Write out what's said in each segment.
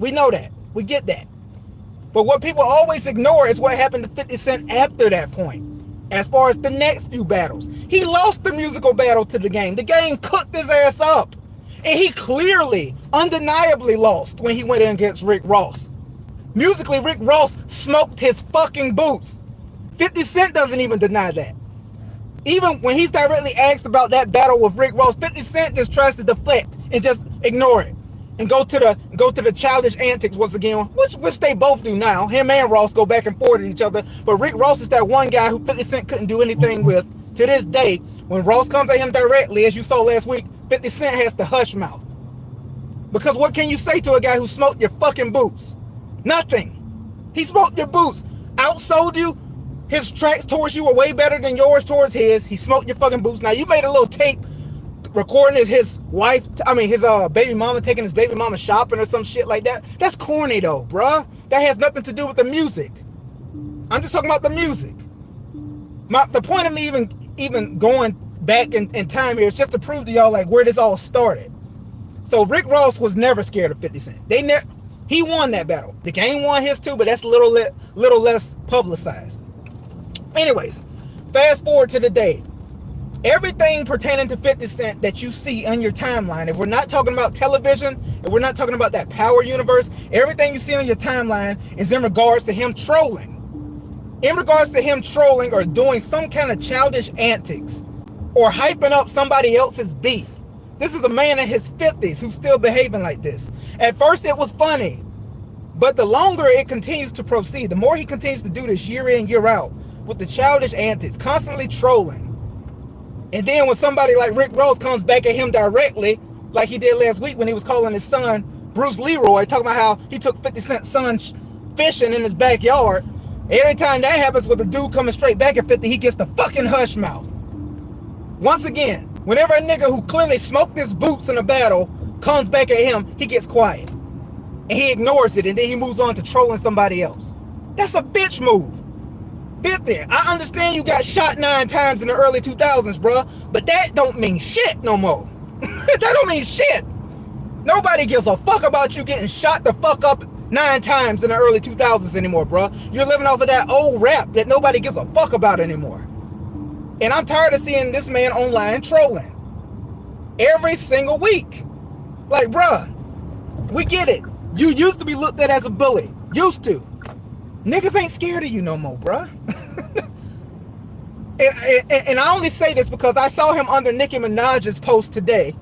We know that. We get that. But what people always ignore is what happened to 50 Cent after that point. As far as the next few battles, he lost the musical battle to the Game. The Game cooked his ass up. And he clearly, undeniably lost when he went in against Rick Ross. Musically, Rick Ross smoked his fucking boots. 50 Cent doesn't even deny that. Even when he's directly asked about that battle with Rick Ross, 50 Cent just tries to deflect and just ignore it. And go to the childish antics once again, which they both do now. Him and Ross go back and forth at each other. But Rick Ross is that one guy who 50 Cent couldn't do anything with to this day. When Ross comes at him directly, as you saw last week, 50 Cent has to hush mouth. Because what can you say to a guy who smoked your fucking boots? Nothing. He smoked your boots. Outsold you. His tracks towards you were way better than yours towards his. He smoked your fucking boots. Now, you made a little tape recording his wife, his baby mama, taking his baby mama shopping or some shit like that. That's corny though, bruh. That has nothing to do with the music. I'm just talking about the music. The point of me even going back in time here is just to prove to y'all like where this all started. So Rick Ross was never scared of 50 Cent. He won that battle. The Game won his too, but that's a little less publicized. Anyways, fast forward to the day. Everything pertaining to 50 Cent that you see on your timeline, if we're not talking about television, if we're not talking about that power universe, everything you see on your timeline is in regards to him trolling. In regards to him trolling or doing some kind of childish antics or hyping up somebody else's beef. This is a man in his 50s who's still behaving like this. At first it was funny, but the longer it continues to proceed, the more he continues to do this year in, year out with the childish antics, constantly trolling. And then when somebody like Rick Ross comes back at him directly, like he did last week when he was calling his son Bruce Leroy, talking about how he took 50 Cent's son fishing in his backyard. Every time that happens with a dude coming straight back at 50, he gets the fucking hush mouth. Once again, whenever a nigga who clearly smoked his boots in a battle comes back at him, he gets quiet. And he ignores it, and then he moves on to trolling somebody else. That's a bitch move. 50, I understand you got shot 9 times in the early 2000s, bruh, but that don't mean shit no more. That don't mean shit. Nobody gives a fuck about you getting shot the fuck up 9 times in the early 2000s anymore, bruh. You're living off of that old rap that nobody gives a fuck about anymore. And I'm tired of seeing this man online trolling every single week. Like, bruh, we get it. You used to be looked at as a bully. Used to. Niggas ain't scared of you no more, bruh. and I only say this because I saw him under Nicki Minaj's post today,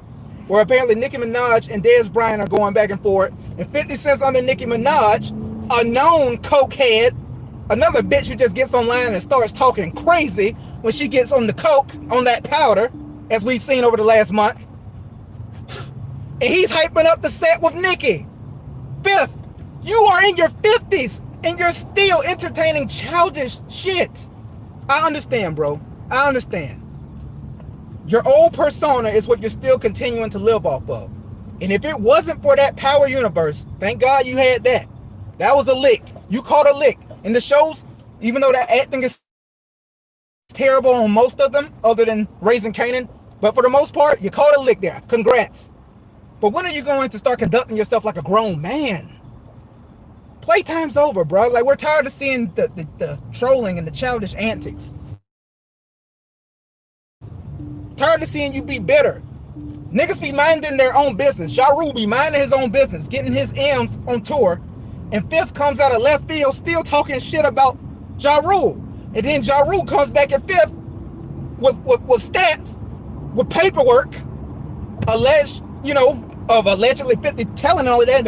where apparently Nicki Minaj and Dez Bryant are going back and forth, and 50 Cent's under Nicki Minaj, a known cokehead, another bitch who just gets online and starts talking crazy when she gets on the coke, on that powder, as we've seen over the last month. And he's hyping up the set with Nicki. Fifth, you are in your 50s and you're still entertaining childish shit. I understand, bro. I understand. Your old persona is what you're still continuing to live off of. And if it wasn't for that power universe, thank God you had that. That was a lick. You caught a lick. In the shows, even though that acting is terrible on most of them, other than Raising Kanan, but for the most part, you caught a lick there. Congrats. But when are you going to start conducting yourself like a grown man? Playtime's over, bro. Like, we're tired of seeing the trolling and the childish antics. Tired of seeing you be bitter. Niggas be minding their own business. Ja Rule be minding his own business, getting his M's on tour. And Fifth comes out of left field still talking shit about Ja Rule. And then Ja Rule comes back at Fifth with stats, with paperwork, alleged, of allegedly 50 telling all of that.